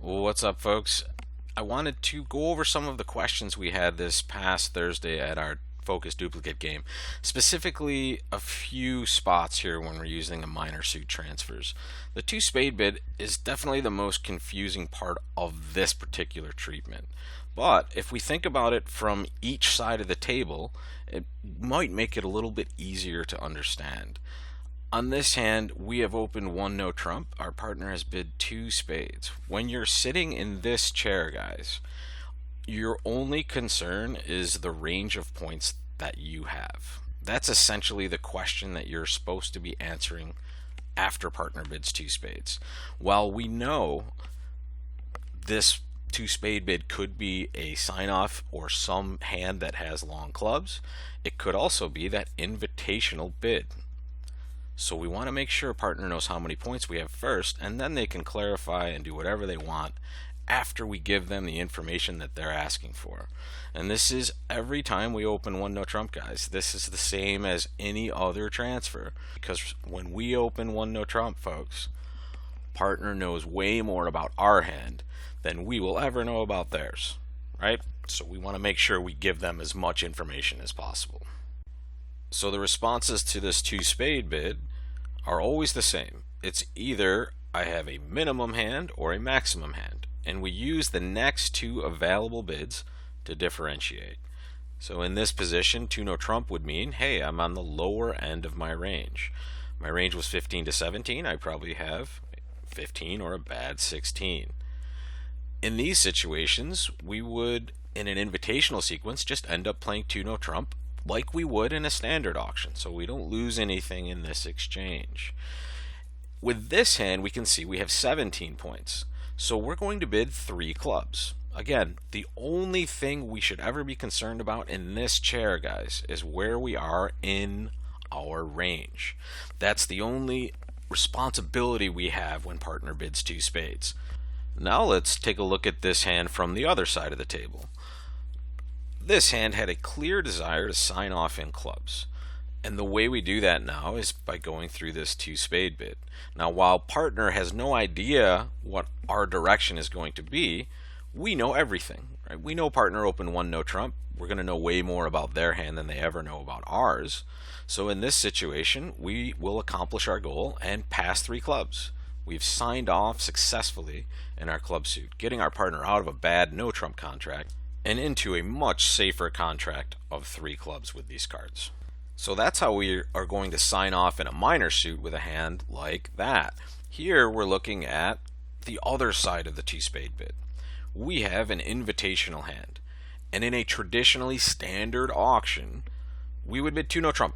What's up, folks? I wanted to go over some of the questions we had this past Thursday at our focus duplicate game. Specifically, a few spots here when we're using the minor suit transfers. The two spade bid is definitely the most confusing part of this particular treatment. But if we think about it from each side of the table, it might make it a little bit easier to understand. On this hand, we have opened one no trump. Our partner has bid two spades. When you're sitting in this chair, guys, your only concern is the range of points that you have. That's essentially the question that you're supposed to be answering after partner bids two spades. While we know this two spade bid could be a sign off or some hand that has long clubs, it could also be that invitational bid. So we want to make sure a partner knows how many points we have first, and then they can clarify and do whatever they want after we give them the information that they're asking for. And this is every time we open one no trump, guys. This is the same as any other transfer, because when we open one no trump, folks, partner knows way more about our hand than we will ever know about theirs, right? So we want to make sure we give them as much information as possible. So the responses to this two spade bid are always the same. It's either I have a minimum hand or a maximum hand, and we use the next two available bids to differentiate. So in this position, two no trump would mean, hey, I'm on the lower end of my range. My range was 15 to 17. I probably have 15 or a bad 16. In these situations, we would, in an invitational sequence, just end up playing two no trump like we would in a standard auction, so we don't lose anything in this exchange. With this hand, we can see we have 17 points, so we're going to bid three clubs. Again, the only thing we should ever be concerned about in this chair, guys, is where we are in our range. That's the only responsibility we have when partner bids two spades. Now let's take a look at this hand from the other side of the table. This hand had a clear desire to sign off in clubs. And the way we do that now is by going through this two spade bid. Now, while partner has no idea what our direction is going to be, we know everything. Right? We know partner opened one no trump. We're going to know way more about their hand than they ever know about ours. So in this situation, we will accomplish our goal and pass three clubs. We've signed off successfully in our club suit, getting our partner out of a bad no trump contract and into a much safer contract of three clubs with these cards. So that's how we are going to sign off in a minor suit with a hand like that. Here we're looking at the other side of the two spade bid. We have an invitational hand, and in a traditionally standard auction, we would bid two no trump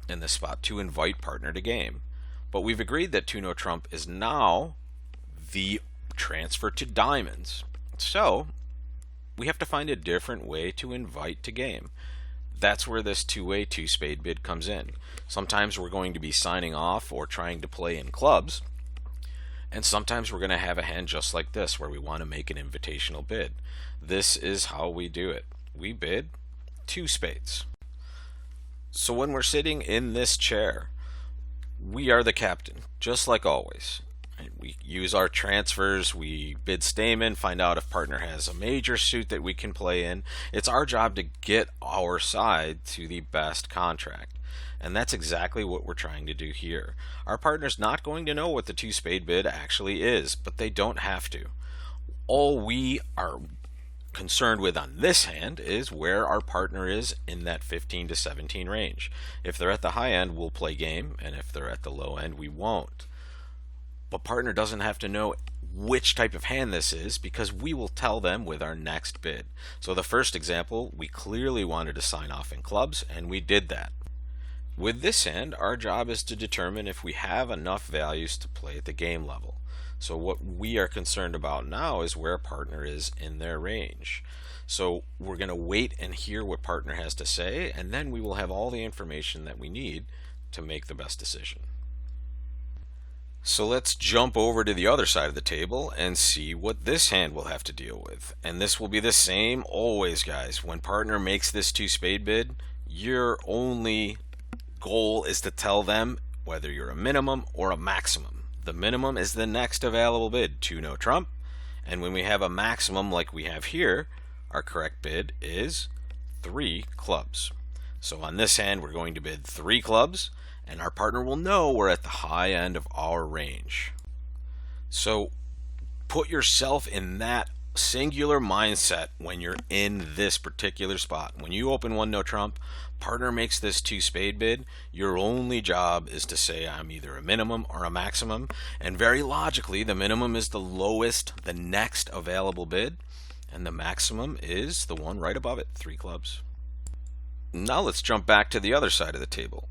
in this spot to invite partner to game. But we've agreed that two no trump is now the transfer to diamonds. So we have to find a different way to invite to game. That's where this two-way two spade bid comes in. Sometimes we're going to be signing off or trying to play in clubs, and sometimes we're going to have a hand just like this where we want to make an invitational bid. This is how we do it. We bid two spades. So when we're sitting in this chair, we are the captain, just like always. We use our transfers, we bid Stamen, find out if partner has a major suit that we can play in. It's our job to get our side to the best contract. And that's exactly what we're trying to do here. Our partner's not going to know what the two spade bid actually is, but they don't have to. All we are concerned with on this hand is where our partner is in that 15 to 17 range. If they're at the high end, we'll play game, and if they're at the low end, we won't. But partner doesn't have to know which type of hand this is because we will tell them with our next bid. So the first example, we clearly wanted to sign off in clubs, and we did that. With this hand, our job is to determine if we have enough values to play at the game level. So what we are concerned about now is where partner is in their range. So we're going to wait and hear what partner has to say, and then we will have all the information that we need to make the best decision. So let's jump over to the other side of the table and see what this hand will have to deal with. And this will be the same always, guys. When partner makes this two spade bid, your only goal is to tell them whether you're a minimum or a maximum. The minimum is the next available bid, two no trump, And when we have a maximum like we have here, our correct bid is 3 clubs. So on this hand, we're going to bid 3 clubs, and our partner will know we're at the high end of our range. So put yourself in that singular mindset when you're in this particular spot. When you open one no trump, partner makes this 2 spade bid, your only job is to say I'm either a minimum or a maximum, and very logically the minimum is the lowest, the next available bid, and the maximum is the one right above it, 3 clubs. Now let's jump back to the other side of the table.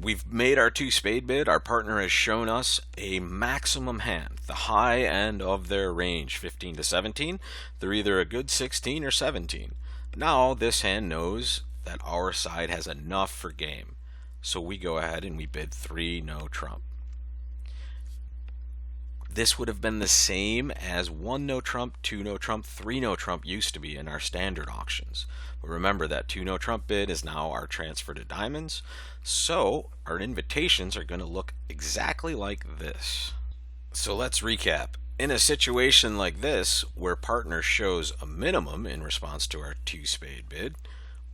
We've made our 2 spade bid. Our partner has shown us a maximum hand, the high end of their range, 15 to 17. They're either a good 16 or 17. Now this hand knows that our side has enough for game. So we go ahead and we bid 3 no trump. This would have been the same as 1 no trump, 2 no trump, 3 no trump used to be in our standard auctions. But remember that 2 no trump bid is now our transfer to diamonds. So our invitations are going to look exactly like this. So let's recap. In a situation like this, where partner shows a minimum in response to our 2 spade bid,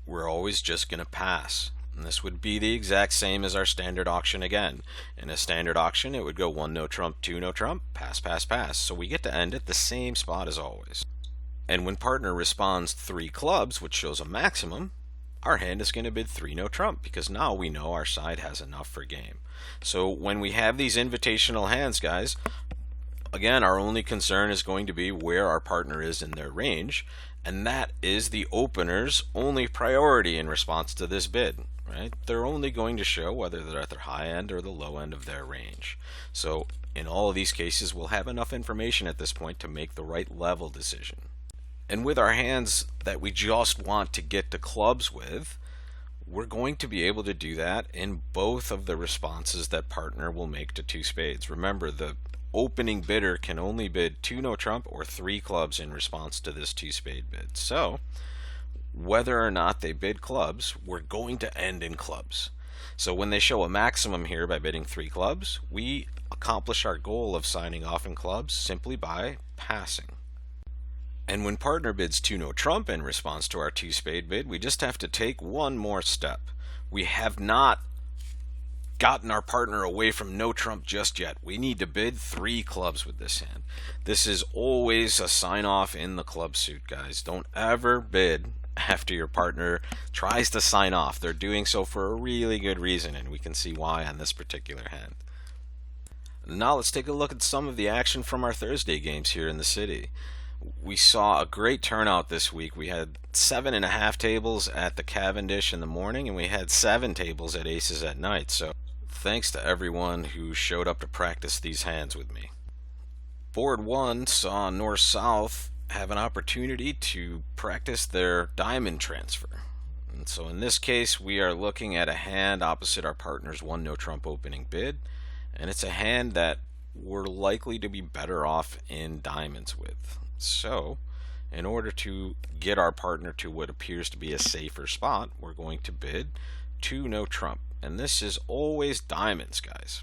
we're always just going to pass. And this would be the exact same as our standard auction again. In a standard auction, it would go 1 no trump, 2 no trump, pass, pass, pass. So we get to end at the same spot as always. And when partner responds 3 clubs, which shows a maximum, our hand is going to bid 3 no trump, because now we know our side has enough for game. So when we have these invitational hands, guys, again, our only concern is going to be where our partner is in their range, and that is the opener's only priority in response to this bid. Right? They're only going to show whether they're at their high end or the low end of their range. So in all of these cases, we'll have enough information at this point to make the right level decision. And with our hands that we just want to get to clubs with, we're going to be able to do that in both of the responses that partner will make to 2 spades. Remember, the opening bidder can only bid 2 no trump or 3 clubs in response to this 2 spade bid. So whether or not they bid clubs, we're going to end in clubs. So when they show a maximum here by bidding 3 clubs, we accomplish our goal of signing off in clubs simply by passing. And when partner bids 2 no trump in response to our 2 spade bid, we just have to take one more step. We have not gotten our partner away from no trump just yet. We need to bid 3 clubs with this hand. This is always a sign off in the club suit, guys. Don't ever bid after your partner tries to sign off. They're doing so for a really good reason, and we can see why on this particular hand. Now let's take a look at some of the action from our Thursday games here in the city. We saw a great turnout this week. We had 7.5 tables at the Cavendish in the morning, and we had 7 tables at Aces at night. So thanks to everyone who showed up to practice these hands with me. Board 1 saw North-South have an opportunity to practice their diamond transfer. And so in this case, we are looking at a hand opposite our partner's 1 no trump opening bid, and it's a hand that we're likely to be better off in diamonds with. So in order to get our partner to what appears to be a safer spot, we're going to bid 2 no trump, and this is always diamonds, guys.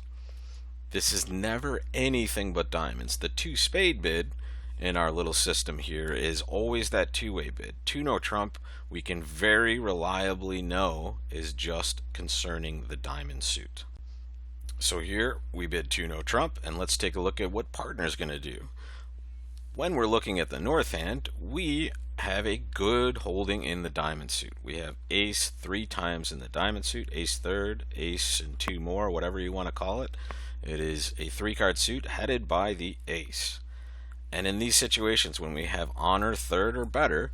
This is never anything but diamonds. The 2 spade bid in our little system here is always that 2-way bid. 2 no trump, we can very reliably know is just concerning the diamond suit. So here we bid 2 no trump, and let's take a look at what partner is going to do. When we're looking at the north hand, we have a good holding in the diamond suit. We have ace 3 times in the diamond suit, ace third, ace and 2 more, whatever you want to call it. It is a 3-card suit headed by the ace. And in these situations, when we have honor third or better,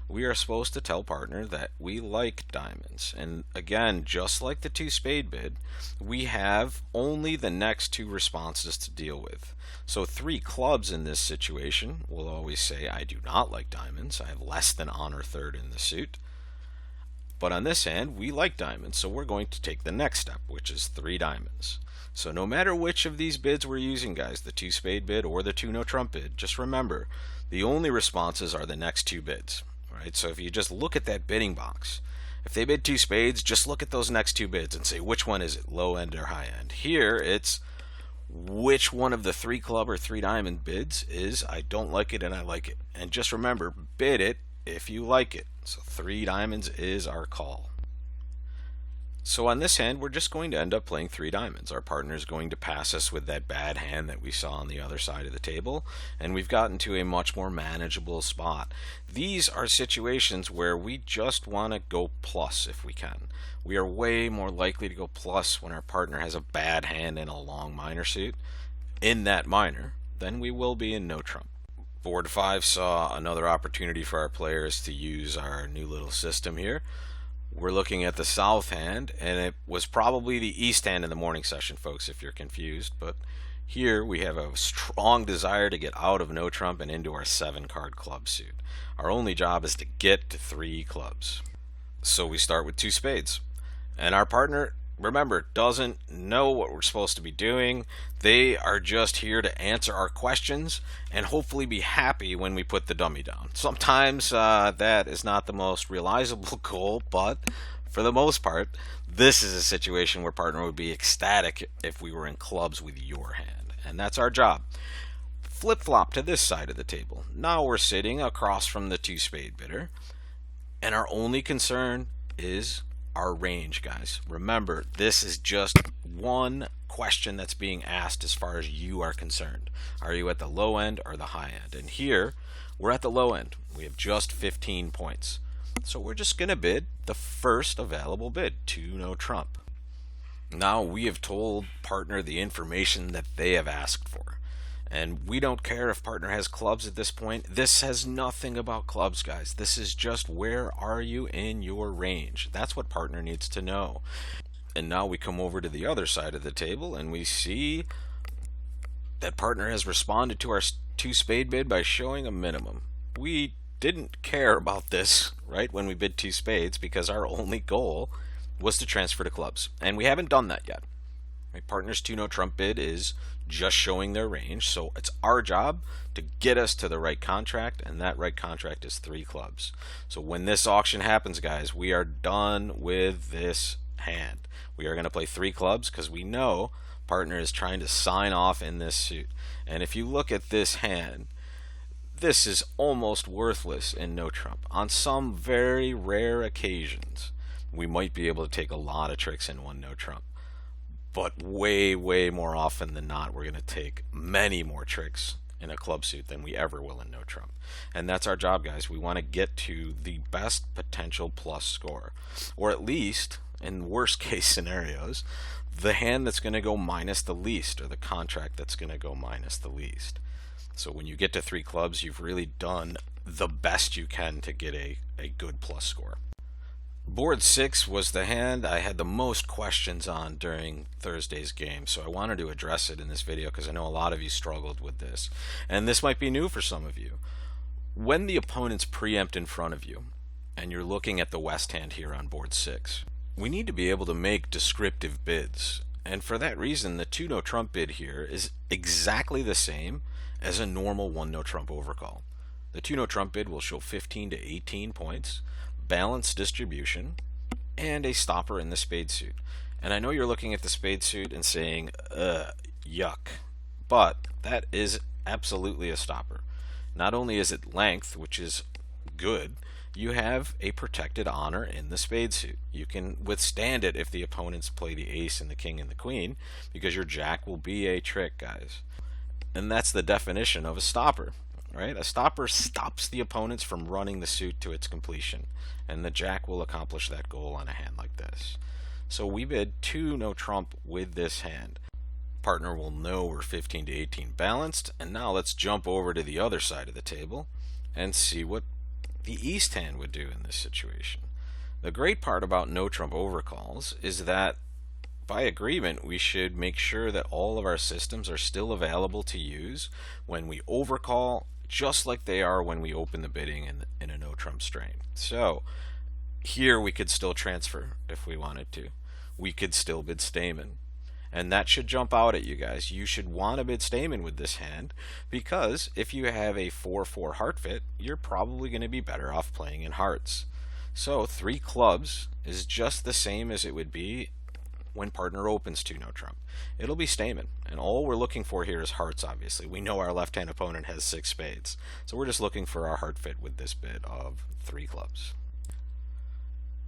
we are supposed to tell partner that we like diamonds. And again, just like the 2 spade bid, we have only the next 2 responses to deal with. So 3 clubs in this situation will always say, I do not like diamonds. I have less than honor third in the suit. But on this hand, we like diamonds, so we're going to take the next step, which is 3 diamonds. So no matter which of these bids we're using, guys, the 2 spade bid or the 2 no trump bid, just remember, the only responses are the next 2 bids. Right? So if you just look at that bidding box, if they bid 2 spades, just look at those next 2 bids and say which one is it, low end or high end. Here it's which one of the 3 club or 3 diamond bids is I don't like it and I like it. And just remember, bid it if you like it. So 3 diamonds is our call. So on this hand, we're just going to end up playing 3 diamonds. Our partner is going to pass us with that bad hand that we saw on the other side of the table, and we've gotten to a much more manageable spot. These are situations where we just want to go plus if we can. We are way more likely to go plus when our partner has a bad hand in a long minor suit in that minor than we will be in no trump. Board 5 saw another opportunity for our players to use our new little system here. We're looking at the south hand, and it was probably the east hand in the morning session, folks, if you're confused. But here we have a strong desire to get out of no trump and into our 7-card club suit. Our only job is to get to 3 clubs. So we start with 2 spades. And our partner, remember, doesn't know what we're supposed to be doing. They are just here to answer our questions and hopefully be happy when we put the dummy down. Sometimes that is not the most realizable goal, but for the most part, this is a situation where partner would be ecstatic if we were in clubs with your hand. And that's our job. Flip-flop to this side of the table. Now we're sitting across from the 2-spade bidder, and our only concern is our range, guys. Remember, this is just one question that's being asked as far as you are concerned. Are you at the low end or the high end? And here, we're at the low end. We have just 15 points. So we're just going to bid the first available bid, 2 no trump. Now we have told partner the information that they have asked for. And we don't care if partner has clubs at this point. This has nothing about clubs, guys. This is just where are you in your range. That's what partner needs to know. And now we come over to the other side of the table and we see that partner has responded to our 2-spade bid by showing a minimum. We didn't care about this, right, when we bid 2 spades because our only goal was to transfer to clubs. And we haven't done that yet. Partner's 2 no trump bid is just showing their range, so it's our job to get us to the right contract, and that right contract is 3 clubs. So when this auction happens, guys, we are done with this hand. We are going to play 3 clubs because we know partner is trying to sign off in this suit. And if you look at this hand, this is almost worthless in no trump. On some very rare occasions, we might be able to take a lot of tricks in one no trump. But way more often than not, we're going to take many more tricks in a club suit than we ever will in no trump. And that's our job, guys. We want to get to the best potential plus score. Or at least, in worst case scenarios, the hand that's going to go minus the least, or the contract that's going to go minus the least. So when you get to 3 clubs, you've really done the best you can to get a good plus score. Board 6 was the hand I had the most questions on during Thursday's game, so I wanted to address it in this video because I know a lot of you struggled with this. And this might be new for some of you. When the opponents preempt in front of you, and you're looking at the west hand here on board 6, we need to be able to make descriptive bids. And for that reason, the 2 no trump bid here is exactly the same as a normal 1 no trump overcall. The 2 no trump bid will show 15 to 18 points, balanced distribution, and a stopper in the spade suit. And I know you're looking at the spade suit and saying, yuck. But that is absolutely a stopper. Not only is it length, which is good, you have a protected honor in the spade suit. You can withstand it if the opponents play the ace and the king and the queen, because your jack will be a trick, guys. And that's the definition of a stopper. Right? A stopper stops the opponents from running the suit to its completion, and the jack will accomplish that goal on a hand like this. So we bid 2 no trump with this hand. Partner will know we're 15 to 18 balanced, and now let's jump over to the other side of the table and see what the east hand would do in this situation. The great part about no trump overcalls is that by agreement, we should make sure that all of our systems are still available to use when we overcall, just like they are when we open the bidding in a no trump strain. So here we could still transfer if we wanted to. We could still bid Stamen. And that should jump out at you guys. You should want to bid Stamen with this hand, because if you have a 4-4 heart fit, you're probably going to be better off playing in hearts. So 3 clubs is just the same as it would be when partner opens 2 no trump. It'll be Stamen, and all we're looking for here is hearts, obviously. We know our left-hand opponent has 6 spades, so we're just looking for our heart fit with this bid of 3 clubs.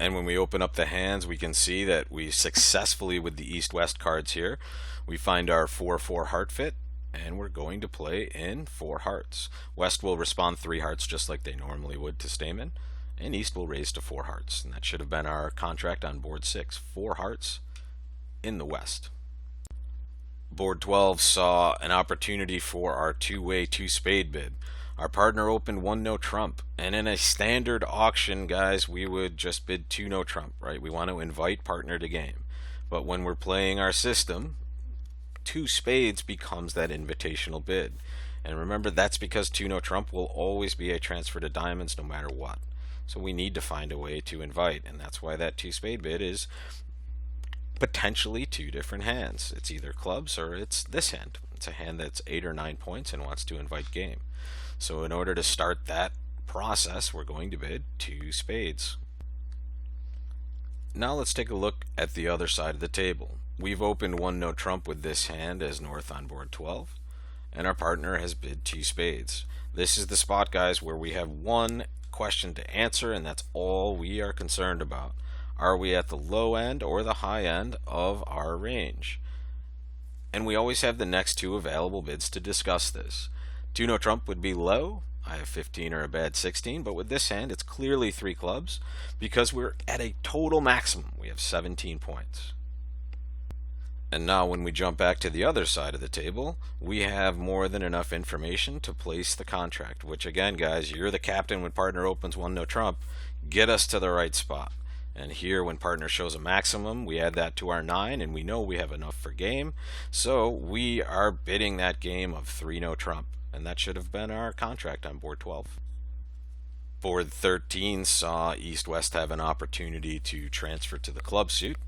And when we open up the hands, we can see that we successfully, with the east-west cards here, we find our 4-4 heart fit, and we're going to play in 4 hearts. West will respond 3 hearts just like they normally would to Stamen, and East will raise to 4 hearts. And that should have been our contract on board 6, 4 hearts in the West. Board 12 saw an opportunity for our two-way 2-spade bid. Our partner opened 1 no trump, and in a standard auction, guys, we would just bid 2 no trump, right? We want to invite partner to game. But when we're playing our system, 2 spades becomes that invitational bid. And remember, that's because 2 no trump will always be a transfer to diamonds no matter what. So we need to find a way to invite, and that's why that 2-spade bid is potentially 2 different hands. It's either clubs or it's this hand. It's a hand that's 8 or 9 points and wants to invite game. So in order to start that process, we're going to bid 2 spades. Now let's take a look at the other side of the table. We've opened 1 no trump with this hand as north on board 12, and our partner has bid 2 spades. This is the spot, guys, where we have one question to answer, and that's all we are concerned about. Are we at the low end or the high end of our range? And we always have the next 2 available bids to discuss this. 2 no trump would be low. I have 15 or a bad 16, but with this hand it's clearly 3 clubs because we're at a total maximum. We have 17 points. And now when we jump back to the other side of the table, we have more than enough information to place the contract, which again, guys, you're the captain when partner opens 1 no trump. Get us to the right spot. And here, when partner shows a maximum, we add that to our 9, and we know we have enough for game. So we are bidding that game of 3 no trump, and that should have been our contract on board 12. Board 13 saw East-West have an opportunity to transfer to the club suit,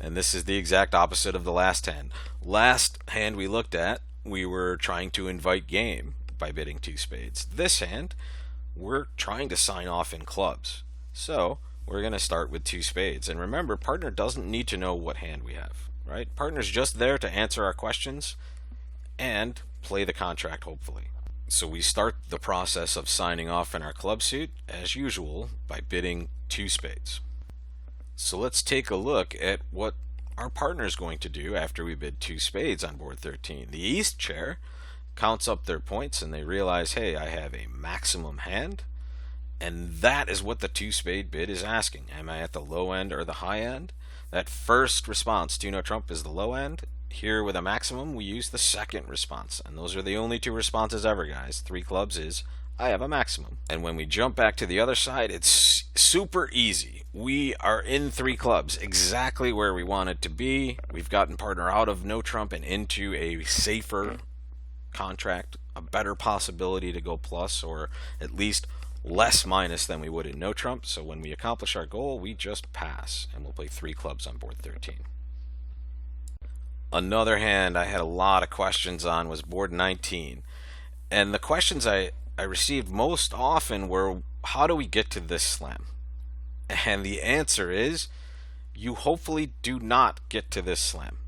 and this is the exact opposite of the last hand. Last hand we looked at, we were trying to invite game by bidding 2 spades. This hand, we're trying to sign off in clubs. So we're going to start with 2 spades. And remember, partner doesn't need to know what hand we have, right? Partner's just there to answer our questions and play the contract, hopefully. So we start the process of signing off in our club suit, as usual, by bidding 2 spades. So let's take a look at what our partner's going to do after we bid 2 spades on board 13. The East chair counts up their points and they realize, hey, I have a maximum hand. And that is what the 2-spade bid is asking. Am I at the low end or the high end? That first response, 2 no trump, is the low end. Here with a maximum, we use the second response. And those are the only 2 responses ever, guys. 3 clubs is, I have a maximum. And when we jump back to the other side, it's super easy. We are in 3 clubs, exactly where we wanted to be. We've gotten partner out of no trump and into a safer contract, a better possibility to go plus, or at least less minus than we would in no trump. So when we accomplish our goal, we just pass, and we'll play 3 clubs on board 13. Another hand I had a lot of questions on was board 19, and the questions I received most often were, how do we get to this slam? And the answer is, you hopefully do not get to this slam.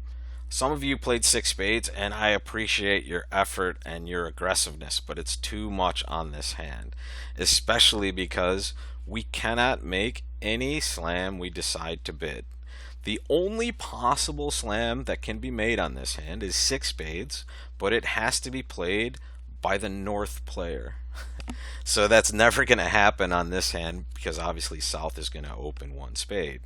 Some of you played 6 spades, and I appreciate your effort and your aggressiveness, but it's too much on this hand, especially because we cannot make any slam we decide to bid. The only possible slam that can be made on this hand is 6 spades, but it has to be played by the north player. So that's never going to happen on this hand because obviously south is going to open 1 spade.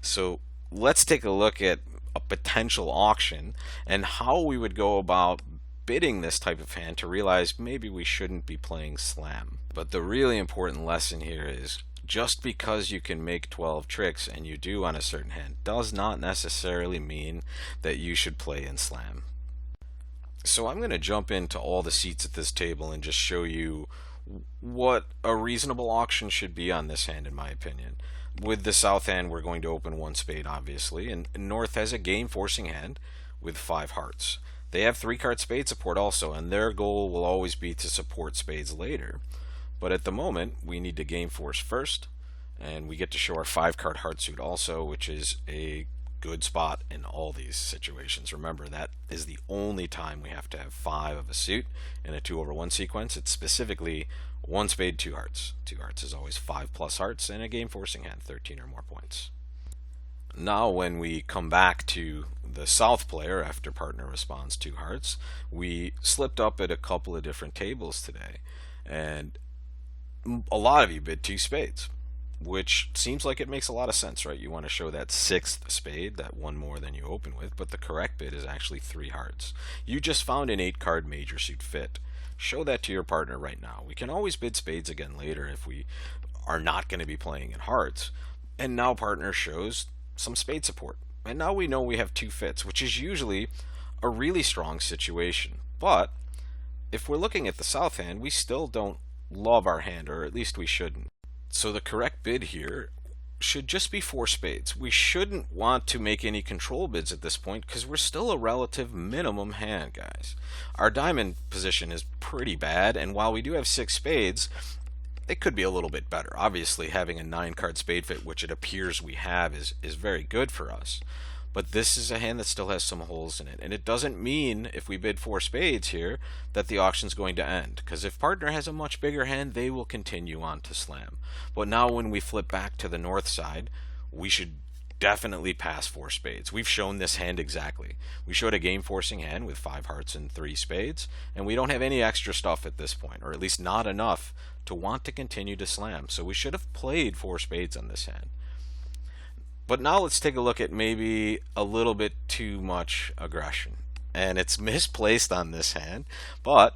So let's take a look at a potential auction and how we would go about bidding this type of hand to realize maybe we shouldn't be playing slam. But the really important lesson here is, just because you can make 12 tricks, and you do on a certain hand, does not necessarily mean that you should play in slam. So I'm going to jump into all the seats at this table and just show you what a reasonable auction should be on this hand, in my opinion. With the south hand, we're going to open 1 spade, obviously, and north has a game-forcing hand with 5 hearts. They have 3-card spade support also, and their goal will always be to support spades later. But at the moment, we need to game force first, and we get to show our 5-card heart suit also, which is a good spot in all these situations. Remember, that is the only time we have to have 5 of a suit in a 2/1 sequence. It's specifically 1 spade, 2 hearts. 2 hearts is always 5 plus hearts, and a game forcing hand, 13 or more points. Now when we come back to the south player after partner responds 2 hearts, we slipped up at a couple of different tables today, and a lot of you bid 2 spades, which seems like it makes a lot of sense, right? You want to show that 6th spade, that one more than you open with, but the correct bid is actually 3 hearts. You just found an 8-card major suit fit. Show that to your partner right now. We can always bid spades again later if we are not going to be playing in hearts. And now partner shows some spade support. And now we know we have 2 fits, which is usually a really strong situation. But if we're looking at the south hand, we still don't love our hand, or at least we shouldn't. So the correct bid here should just be 4 spades. We shouldn't want to make any control bids at this point because we're still a relative minimum hand, guys. Our diamond position is pretty bad, and while we do have 6 spades, it could be a little bit better. Obviously, having a 9-card spade fit, which it appears we have, is very good for us. But this is a hand that still has some holes in it. And it doesn't mean, if we bid 4 spades here, that the auction's going to end. Because if partner has a much bigger hand, they will continue on to slam. But now when we flip back to the north side, we should definitely pass 4 spades. We've shown this hand exactly. We showed a game forcing hand with 5 hearts and 3 spades. And we don't have any extra stuff at this point, or at least not enough to want to continue to slam. So we should have played 4 spades on this hand. But now let's take a look at maybe a little bit too much aggression. And it's misplaced on this hand, but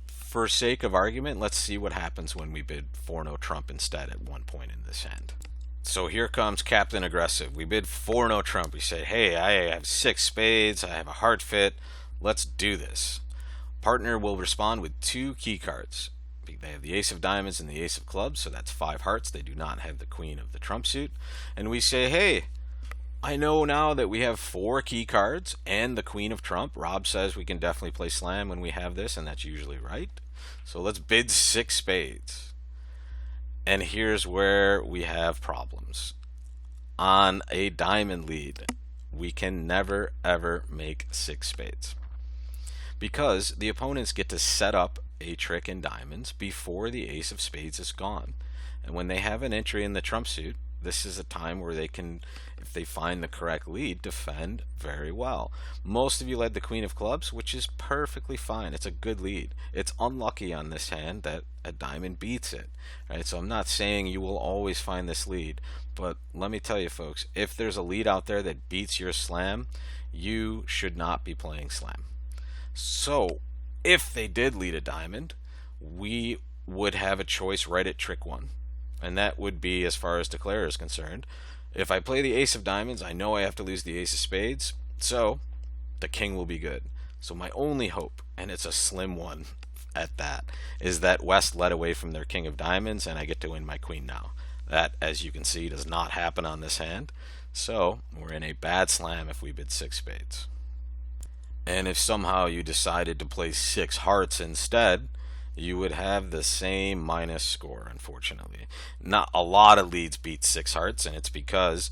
for sake of argument, let's see what happens when we bid 4-no trump instead at one point in this hand. So here comes Captain Aggressive. We bid 4-no trump. We say, hey, I have 6 spades, I have a heart fit, let's do this. Partner will respond with 2 key cards. They have the ace of diamonds and the ace of clubs, so that's 5 hearts. They do not have the queen of the trump suit. And we say, hey, I know now that we have 4 key cards and the queen of trump. Rob says we can definitely play slam when we have this, and that's usually right. So let's bid 6 spades. And here's where we have problems. On a diamond lead, we can never ever make 6 spades, because the opponents get to set up a trick in diamonds before the ace of spades is gone. And when they have an entry in the trump suit, this is a time where they can, if they find the correct lead, defend very well. Most of you led the queen of clubs, which is perfectly fine. It's a good lead. It's unlucky on this hand that a diamond beats it, right? So I'm not saying you will always find this lead, but let me tell you folks, if there's a lead out there that beats your slam, you should not be playing slam. So if they did lead a diamond, we would have a choice right at trick 1. And that would be, as far as declarer is concerned, if I play the ace of diamonds, I know I have to lose the ace of spades, so the king will be good. So my only hope, and it's a slim one at that, is that West led away from their king of diamonds and I get to win my queen now. That, as you can see, does not happen on this hand. So we're in a bad slam if we bid 6 spades. And if somehow you decided to play 6 hearts instead, you would have the same minus score, unfortunately. Not a lot of leads beat 6 hearts, and it's because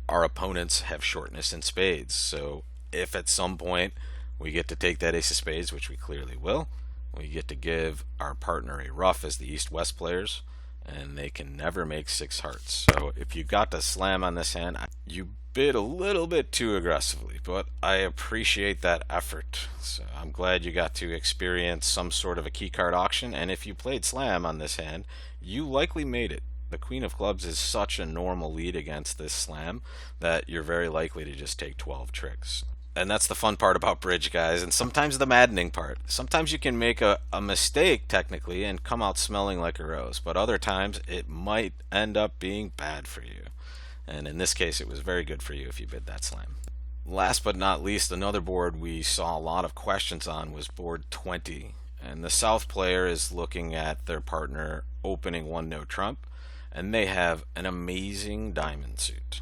our opponents have shortness in spades. So if at some point we get to take that ace of spades, which we clearly will, we get to give our partner a rough as the east-west players, and they can never make 6 hearts. So if you got to slam on this hand, you bid a little bit too aggressively, but I appreciate that effort. So I'm glad you got to experience some sort of a keycard auction, and if you played slam on this hand, you likely made it. The queen of clubs is such a normal lead against this slam that you're very likely to just take 12 tricks. And that's the fun part about bridge, guys, and sometimes the maddening part. Sometimes you can make a mistake, technically, and come out smelling like a rose, but other times it might end up being bad for you. And in this case, it was very good for you if you bid that slam. Last but not least, another board we saw a lot of questions on was board 20. And the south player is looking at their partner opening 1-no trump, and they have an amazing diamond suit.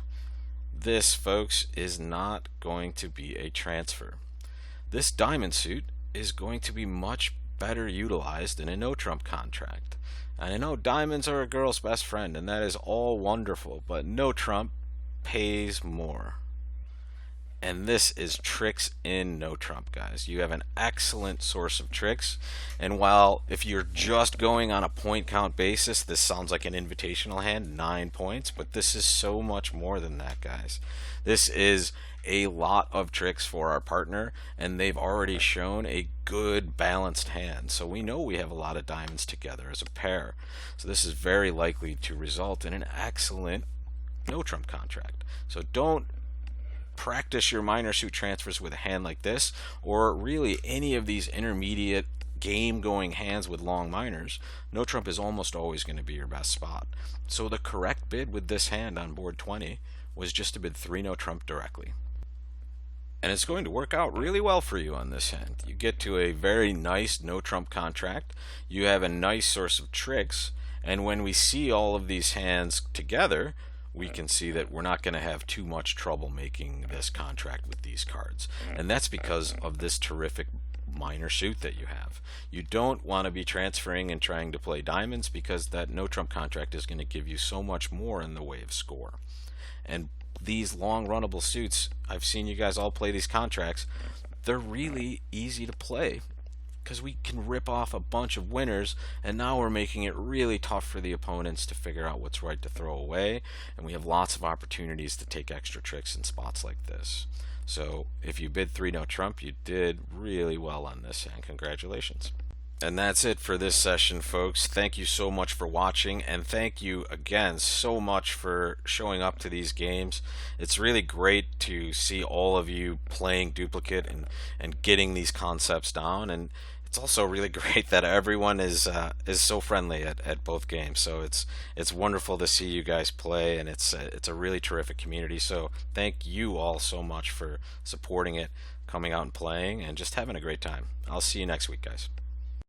This, folks, is not going to be a transfer. This diamond suit is going to be much better utilized in a no-trump contract. And I know diamonds are a girl's best friend, and that is all wonderful, but no trump pays more. And this is tricks in no trump, guys. You have an excellent source of tricks. And while if you're just going on a point count basis, this sounds like an invitational hand, 9 points, but this is so much more than that, guys. This is a lot of tricks for our partner, and they've already shown a good balanced hand. So we know we have a lot of diamonds together as a pair. So this is very likely to result in an excellent no trump contract. So don't practice your minor suit transfers with a hand like this, or really any of these intermediate game going hands with long minors. No trump is almost always going to be your best spot. So the correct bid with this hand on board 20 was just to bid 3 no trump directly. And it's going to work out really well for you on this hand. You get to a very nice no trump contract. You have a nice source of tricks, and when we see all of these hands together, we can see that we're not going to have too much trouble making this contract with these cards. And that's because of this terrific minor suit that you have. You don't want to be transferring and trying to play diamonds, because that no trump contract is going to give you so much more in the way of score. And these long runnable suits, I've seen you guys all play these contracts, they're really easy to play because we can rip off a bunch of winners, and now we're making it really tough for the opponents to figure out what's right to throw away, and we have lots of opportunities to take extra tricks in spots like this. So if you bid 3 no trump, you did really well on this, and congratulations. And that's it for this session, folks. Thank you so much for watching, and thank you again so much for showing up to these games. It's really great to see all of you playing duplicate and getting these concepts down, and it's also really great that everyone is so friendly at both games. So it's wonderful to see you guys play, and it's a really terrific community. So thank you all so much for supporting it, coming out and playing, and just having a great time. I'll see you next week, guys.